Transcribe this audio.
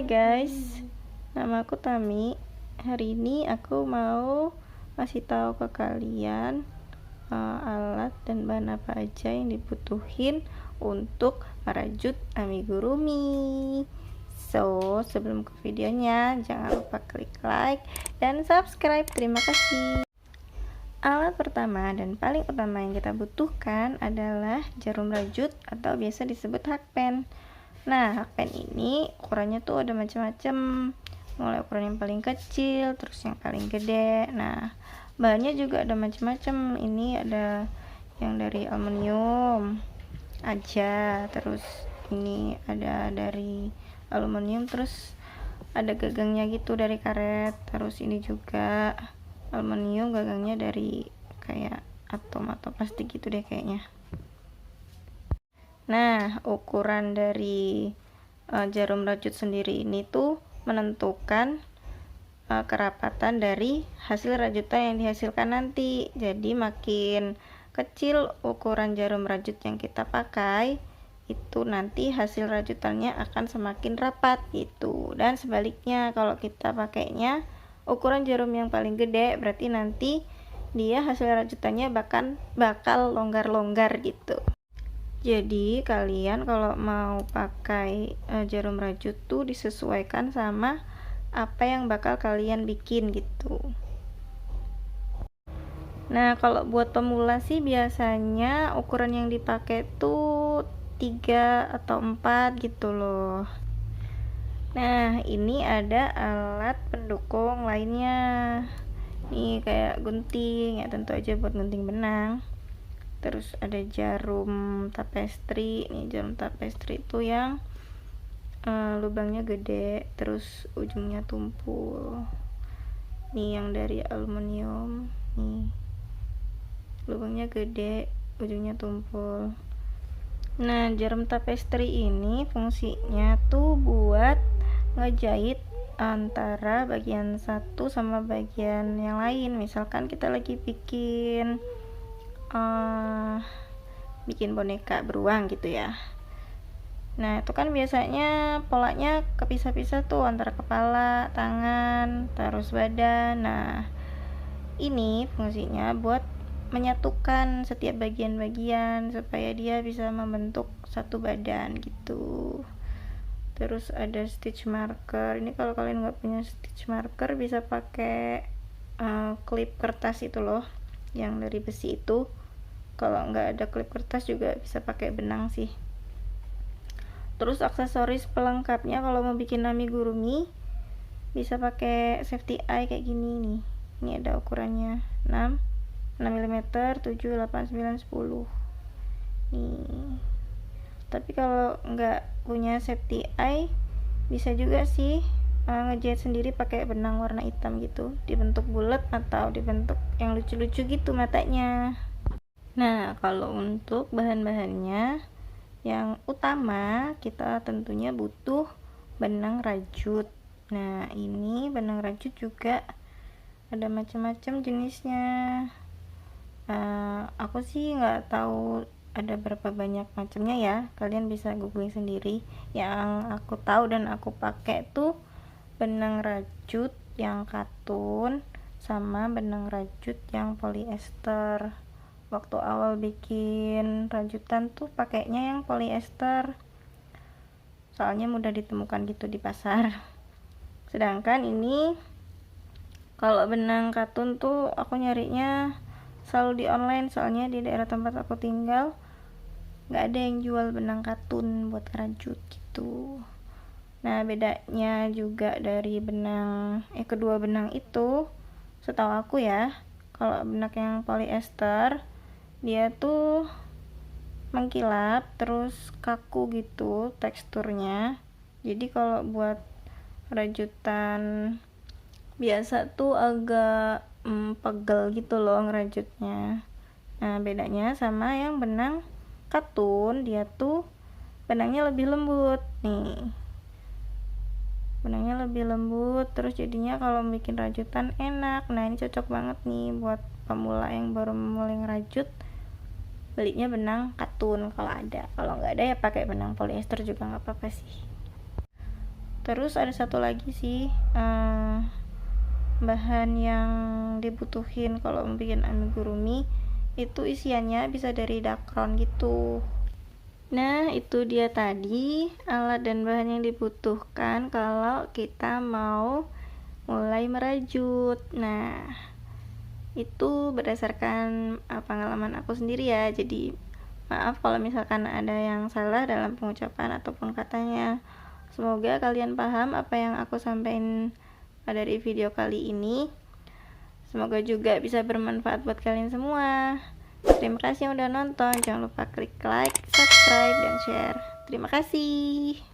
guys, nama aku Tami. Hari ini aku mau ngasih tahu ke kalian alat dan bahan apa aja yang dibutuhin untuk merajut amigurumi. So, sebelum ke videonya, jangan lupa klik like dan subscribe. Terima kasih. Alat pertama dan paling utama yang kita butuhkan adalah jarum rajut atau biasa disebut hakpen. Nah, hakpen ini ukurannya tuh ada macam-macam, mulai ukuran yang paling kecil terus yang paling gede. Nah, bahannya juga ada macam-macam. Ini ada yang dari aluminium aja, terus ini ada dari aluminium, terus ada gagangnya gitu dari karet, terus ini juga aluminium, gagangnya dari kayak atom atau plastik gitu deh kayaknya. Nah, ukuran dari jarum rajut sendiri ini tuh menentukan kerapatan dari hasil rajutan yang dihasilkan nanti. Jadi makin kecil ukuran jarum rajut yang kita pakai, itu nanti hasil rajutannya akan semakin rapat gitu. Dan sebaliknya, kalau kita pakainya ukuran jarum yang paling gede, berarti nanti dia hasil rajutannya bakal longgar-longgar gitu. Jadi kalian kalau mau pakai jarum rajut tuh disesuaikan sama apa yang bakal kalian bikin gitu. Nah, kalau buat pemula sih biasanya ukuran yang dipakai tuh 3 atau 4 gitu loh. Nah, ini ada alat pendukung lainnya. Nih kayak gunting, ya tentu aja buat gunting benang. Terus ada jarum tapestri. Nih jarum tapestri itu yang lubangnya gede, terus ujungnya tumpul. Nih yang dari aluminium, nih lubangnya gede, ujungnya tumpul. Nah, jarum tapestri ini fungsinya tuh buat ngejahit antara bagian satu sama bagian yang lain. Misalkan kita lagi bikin boneka beruang gitu ya. Nah, itu kan biasanya polanya kepisah-pisah tuh antara kepala, tangan, terus badan. Nah, ini fungsinya buat menyatukan setiap bagian-bagian supaya dia bisa membentuk satu badan gitu. Terus ada stitch marker. Ini kalau kalian nggak punya stitch marker bisa pakai klip kertas itu loh, yang dari besi itu. Kalau nggak ada klip kertas juga bisa pakai benang sih. Terus aksesoris pelengkapnya kalau mau bikin amigurumi bisa pakai safety eye kayak gini nih. Ini ada ukurannya 6 mm, 7, 8, 9, 10 nih. Tapi kalau nggak punya safety eye bisa juga sih ngejahit sendiri pakai benang warna hitam gitu, dibentuk bulat atau dibentuk yang lucu-lucu gitu matanya. Nah, kalau untuk bahan-bahannya, yang utama kita tentunya butuh benang rajut. Nah, ini benang rajut juga ada macam-macam jenisnya. Aku sih nggak tahu ada berapa banyak macamnya ya, kalian bisa googling sendiri. Yang aku tahu dan aku pakai tuh benang rajut yang katun sama benang rajut yang polyester. Waktu awal bikin rajutan tuh pakainya yang polyester, soalnya mudah ditemukan gitu di pasar. Sedangkan ini kalau benang katun tuh aku nyarinya selalu di online, soalnya di daerah tempat aku tinggal nggak ada yang jual benang katun buat rajut gitu. Nah, bedanya juga dari kedua benang itu, setahu aku ya, kalau benang yang polyester dia tuh mengkilap terus kaku gitu teksturnya. Jadi kalau buat rajutan biasa tuh agak pegel gitu loh ngerajutnya. Nah, bedanya sama yang benang katun, dia tuh benangnya lebih lembut nih. Benangnya lebih lembut, terus jadinya kalau bikin rajutan enak. Nah, ini cocok banget nih buat pemula yang baru mulai ngerajut. Belinya benang katun kalau ada. Kalau nggak ada ya pakai benang polyester juga nggak apa-apa sih. Terus ada satu lagi sih, bahan yang dibutuhin kalau bikin amigurumi itu isiannya bisa dari dakron gitu. Nah, itu dia tadi alat dan bahan yang dibutuhkan kalau kita mau mulai merajut. Nah, itu berdasarkan pengalaman aku sendiri ya. Jadi, maaf kalau misalkan ada yang salah dalam pengucapan ataupun katanya. Semoga kalian paham apa yang aku sampaikan dari video kali ini. Semoga juga bisa bermanfaat buat kalian semua. Terima kasih yang udah nonton. Jangan lupa klik like, subscribe, dan share. Terima kasih.